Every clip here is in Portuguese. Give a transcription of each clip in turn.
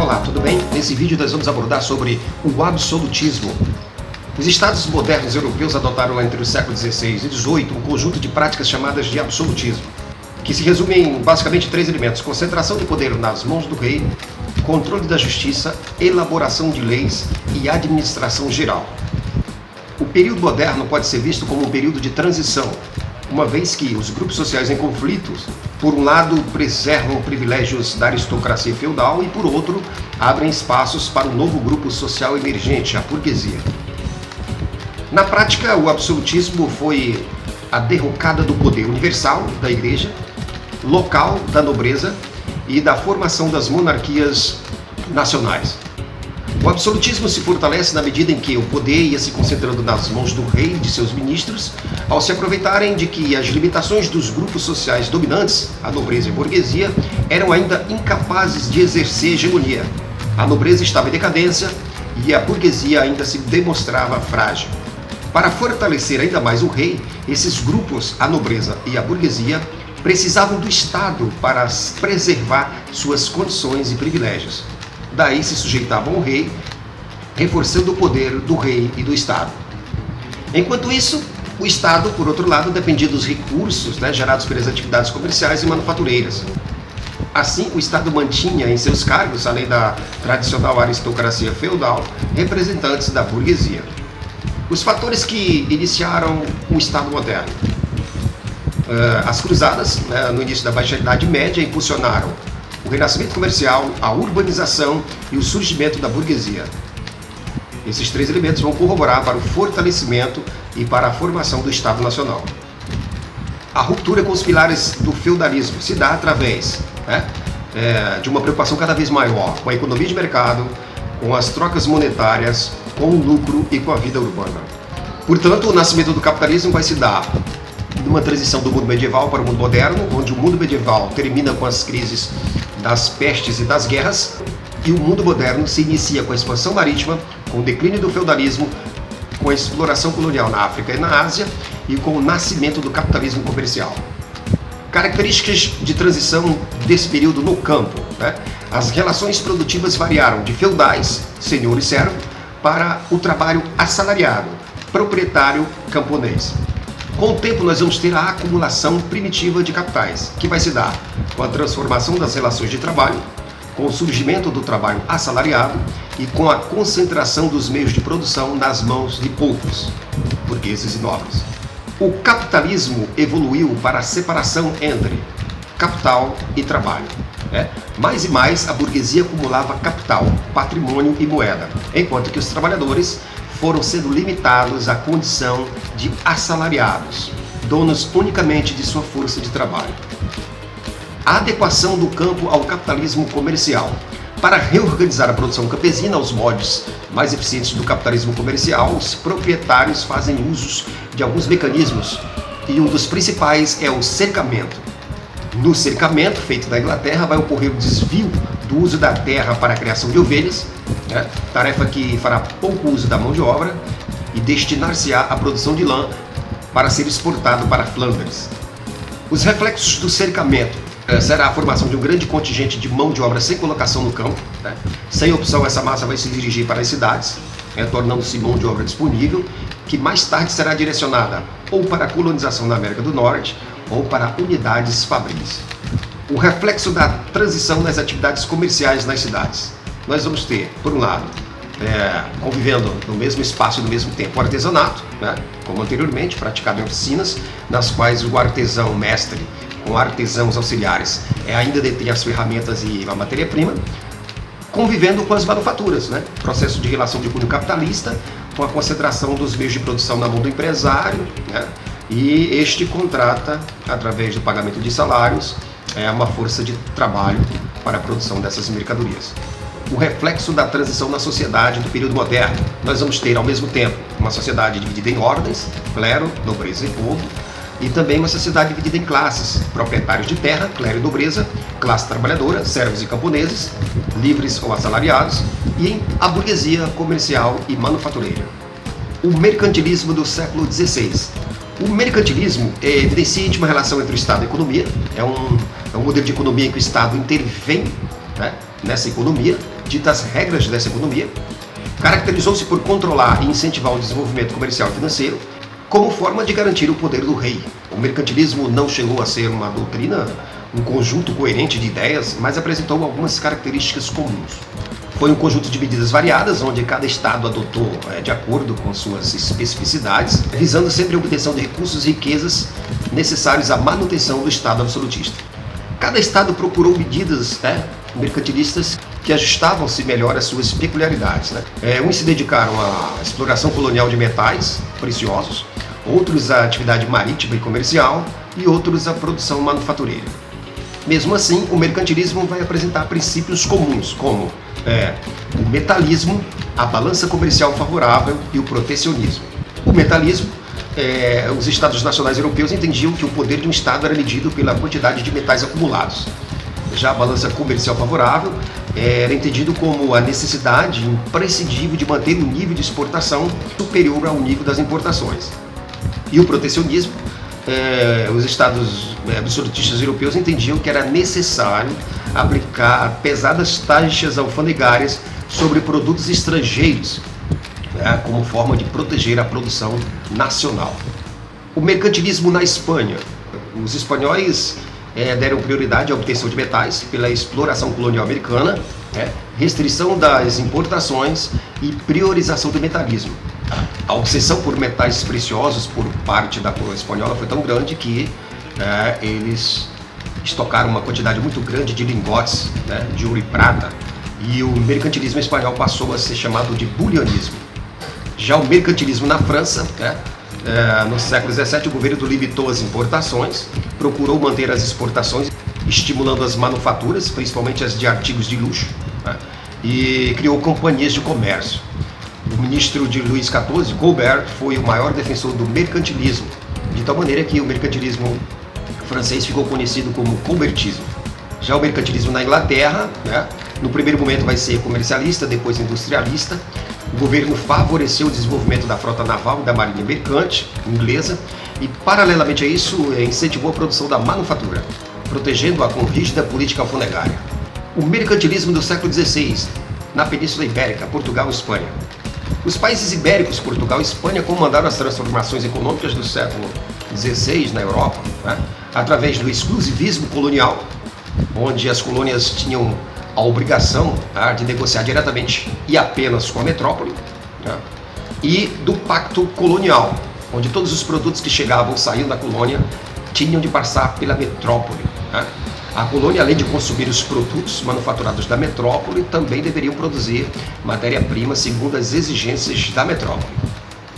Olá, tudo bem? Nesse vídeo nós vamos abordar sobre o absolutismo. Os estados modernos europeus adotaram entre os séculos XVI e XVIII um conjunto de práticas chamadas de absolutismo, que se resume em basicamente três elementos: concentração de poder nas mãos do rei, controle da justiça, elaboração de leis e administração geral. O período moderno pode ser visto como um período de transição, uma vez que os grupos sociais em conflitos, por um lado, preservam privilégios da aristocracia feudal e, por outro, abrem espaços para um novo grupo social emergente, a burguesia. Na prática, o absolutismo foi a derrocada do poder universal da igreja, local da nobreza e da formação das monarquias nacionais. O absolutismo se fortalece na medida em que o poder ia se concentrando nas mãos do rei e de seus ministros, ao se aproveitarem de que as limitações dos grupos sociais dominantes, a nobreza e a burguesia, eram ainda incapazes de exercer hegemonia. A nobreza estava em decadência e a burguesia ainda se demonstrava frágil. Para fortalecer ainda mais o rei, esses grupos, a nobreza e a burguesia, precisavam do Estado para preservar suas condições e privilégios. Daí se sujeitavam ao rei, reforçando o poder do rei e do Estado. Enquanto isso, o Estado, por outro lado, dependia dos recursos gerados pelas atividades comerciais e manufatureiras. Assim, o Estado mantinha em seus cargos, além da tradicional aristocracia feudal, representantes da burguesia. Os fatores que iniciaram o Estado moderno. As cruzadas, no início da Baixa Idade Média, impulsionaram o renascimento comercial, a urbanização e o surgimento da burguesia. Esses três elementos vão corroborar para o fortalecimento e para a formação do Estado Nacional. A ruptura com os pilares do feudalismo se dá através de uma preocupação cada vez maior com a economia de mercado, com as trocas monetárias, com o lucro e com a vida urbana. Portanto, o nascimento do capitalismo vai se dar numa transição do mundo medieval para o mundo moderno, onde o mundo medieval termina com as crises das pestes e das guerras, e o mundo moderno se inicia com a expansão marítima, com o declínio do feudalismo, com a exploração colonial na África e na Ásia e com o nascimento do capitalismo comercial. Características de transição desse período no campo. As relações produtivas variaram de feudais, senhor e servo, para o trabalho assalariado, proprietário camponês. Com o tempo, nós vamos ter a acumulação primitiva de capitais, que vai se dar com a transformação das relações de trabalho, com o surgimento do trabalho assalariado e com a concentração dos meios de produção nas mãos de poucos, burgueses e nobres. O capitalismo evoluiu para a separação entre capital e trabalho. Mais e mais, a burguesia acumulava capital, patrimônio e moeda, enquanto que os trabalhadores foram sendo limitados à condição de assalariados, donos unicamente de sua força de trabalho. A adequação do campo ao capitalismo comercial. Para reorganizar a produção campesina aos moldes mais eficientes do capitalismo comercial, os proprietários fazem uso de alguns mecanismos, e um dos principais é o cercamento. No cercamento, feito na Inglaterra, vai ocorrer o desvio do uso da terra para a criação de ovelhas, tarefa que fará pouco uso da mão de obra, e destinar-se-á à produção de lã para ser exportado para Flandres. Os reflexos do cercamento será a formação de um grande contingente de mão de obra sem colocação no campo. Sem opção, essa massa vai se dirigir para as cidades, tornando-se mão de obra disponível, que mais tarde será direcionada ou para a colonização na América do Norte ou para unidades fabris. O reflexo da transição nas atividades comerciais nas cidades. Nós vamos ter, por um lado, convivendo no mesmo espaço e no mesmo tempo, o artesanato, como anteriormente, praticado em oficinas, nas quais o artesão mestre, com artesãos auxiliares, ainda detém as ferramentas e a matéria-prima, convivendo com as manufaturas, processo de relação de cunho capitalista, com a concentração dos meios de produção na mão do empresário, e este contrata, através do pagamento de salários, uma força de trabalho para a produção dessas mercadorias. O reflexo da transição na sociedade do período moderno. Nós vamos ter, ao mesmo tempo, uma sociedade dividida em ordens, clero, nobreza e povo, e também uma sociedade dividida em classes: proprietários de terra, clero e nobreza, classe trabalhadora, servos e camponeses, livres ou assalariados, e a burguesia comercial e manufatureira. O mercantilismo do século XVI. O mercantilismo evidencia uma relação entre o Estado e a economia. É um modelo de economia em que o Estado intervém nessa economia, ditas regras dessa economia, caracterizou-se por controlar e incentivar o desenvolvimento comercial e financeiro como forma de garantir o poder do rei. O mercantilismo não chegou a ser uma doutrina, um conjunto coerente de ideias, mas apresentou algumas características comuns. Foi um conjunto de medidas variadas, onde cada estado adotou de acordo com suas especificidades, visando sempre a obtenção de recursos e riquezas necessários à manutenção do estado absolutista. Cada estado procurou medidas mercantilistas que ajustavam-se melhor às suas peculiaridades. Uns se dedicaram à exploração colonial de metais preciosos, outros à atividade marítima e comercial e outros à produção manufatureira. Mesmo assim, o mercantilismo vai apresentar princípios comuns, como o metalismo, a balança comercial favorável e o protecionismo. O metalismo, os estados nacionais europeus entendiam que o poder de um estado era medido pela quantidade de metais acumulados. Já a balança comercial favorável era entendido como a necessidade imprescindível de manter o nível de exportação superior ao nível das importações. E o protecionismo, os estados absolutistas europeus entendiam que era necessário aplicar pesadas taxas alfandegárias sobre produtos estrangeiros, como forma de proteger a produção nacional. O mercantilismo na Espanha. Os espanhóis deram prioridade à obtenção de metais pela exploração colonial americana, restrição das importações e priorização do metalismo. A obsessão por metais preciosos por parte da coroa espanhola foi tão grande que eles estocaram uma quantidade muito grande de lingotes de ouro e prata, e o mercantilismo espanhol passou a ser chamado de bullionismo. Já o mercantilismo na França, no século XVII, o governo limitou as importações, procurou manter as exportações, estimulando as manufaturas, principalmente as de artigos de luxo, e criou companhias de comércio. O ministro de Luís XIV, Colbert, foi o maior defensor do mercantilismo, de tal maneira que o mercantilismo francês ficou conhecido como colbertismo. Já o mercantilismo na Inglaterra, no primeiro momento vai ser comercialista, depois industrialista. O governo favoreceu o desenvolvimento da frota naval e da marinha mercante inglesa e, paralelamente a isso, incentivou a produção da manufatura, protegendo-a com rígida política alfandegária. O mercantilismo do século XVI, na Península Ibérica, Portugal e Espanha. Os países ibéricos, Portugal e Espanha, comandaram as transformações econômicas do século XVI na Europa, através do exclusivismo colonial, onde as colônias tinham a obrigação de negociar diretamente e apenas com a metrópole, e do pacto colonial, onde todos os produtos que chegavam ou saíam da colônia tinham de passar pela metrópole. A colônia, além de consumir os produtos manufaturados da metrópole, também deveriam produzir matéria-prima segundo as exigências da metrópole.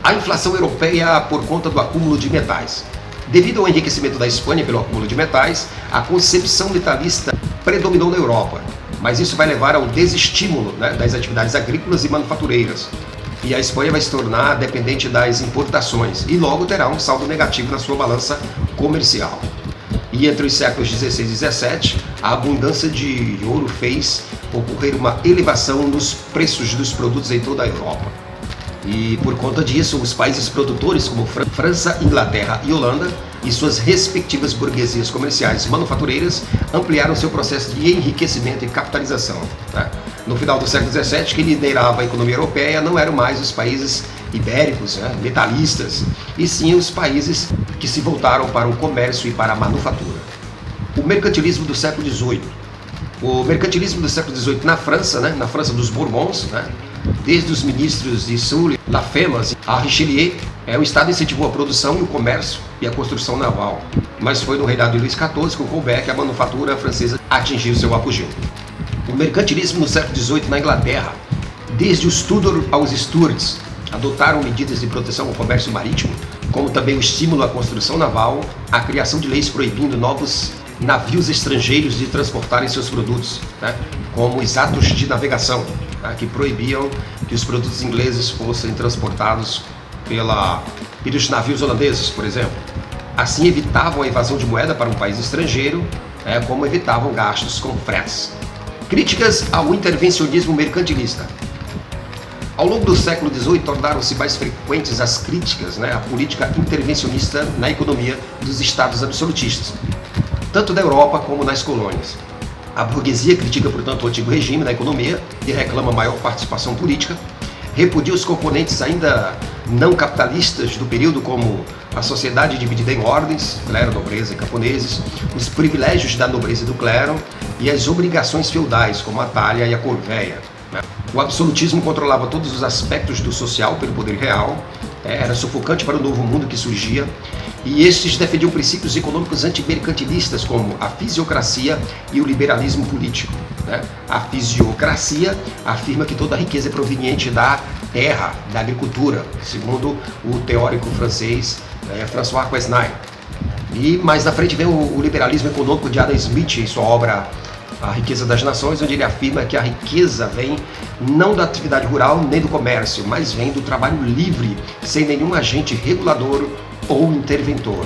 A inflação europeia por conta do acúmulo de metais. Devido ao enriquecimento da Espanha pelo acúmulo de metais, a concepção metalista predominou na Europa, mas isso vai levar ao desestímulo das atividades agrícolas e manufatureiras. E a Espanha vai se tornar dependente das importações e logo terá um saldo negativo na sua balança comercial. E entre os séculos XVI e XVII, a abundância de ouro fez ocorrer uma elevação nos preços dos produtos em toda a Europa. E por conta disso, os países produtores como França, Inglaterra e Holanda e suas respectivas burguesias comerciais manufatureiras ampliaram seu processo de enriquecimento e capitalização. No final do século XVII, quem liderava a economia europeia não eram mais os países ibéricos, metalistas, e sim os países que se voltaram para o comércio e para a manufatura. O mercantilismo do século XVIII. O mercantilismo do século XVIII na França, na França dos Bourbons, desde os ministros de Sully, Lafayette a Richelieu, o Estado incentivou a produção e o comércio e a construção naval. Mas foi no reinado de Luís XIV, com Colbert, que a manufatura francesa atingiu seu apogeu. O mercantilismo no século XVIII na Inglaterra. Desde os Tudor aos Stuarts, adotaram medidas de proteção ao comércio marítimo, como também o estímulo à construção naval, a criação de leis proibindo novos navios estrangeiros de transportarem seus produtos, como os atos de navegação, que proibiam que os produtos ingleses fossem transportados pelos navios holandeses, por exemplo. Assim evitavam a evasão de moeda para um país estrangeiro, como evitavam gastos com fretes. Críticas ao intervencionismo mercantilista. Ao longo do século XVIII, tornaram-se mais frequentes as críticas à política intervencionista na economia dos estados absolutistas, tanto na Europa como nas colônias. A burguesia critica, portanto, o antigo regime da economia e reclama maior participação política. Repudia os componentes ainda não capitalistas do período, como a sociedade dividida em ordens, clero, nobreza e camponeses, os privilégios da nobreza e do clero e as obrigações feudais, como a talha e a corvéia. O absolutismo controlava todos os aspectos do social pelo poder real, era sufocante para o novo mundo que surgia, e estes defendiam princípios econômicos antimercantilistas como a fisiocracia e o liberalismo político. A fisiocracia afirma que toda a riqueza é proveniente da terra, da agricultura, segundo o teórico francês François Quesnay. E mais na frente vem o liberalismo econômico de Adam Smith em sua obra A Riqueza das Nações, onde ele afirma que a riqueza vem não da atividade rural nem do comércio, mas vem do trabalho livre, sem nenhum agente regulador ou interventor.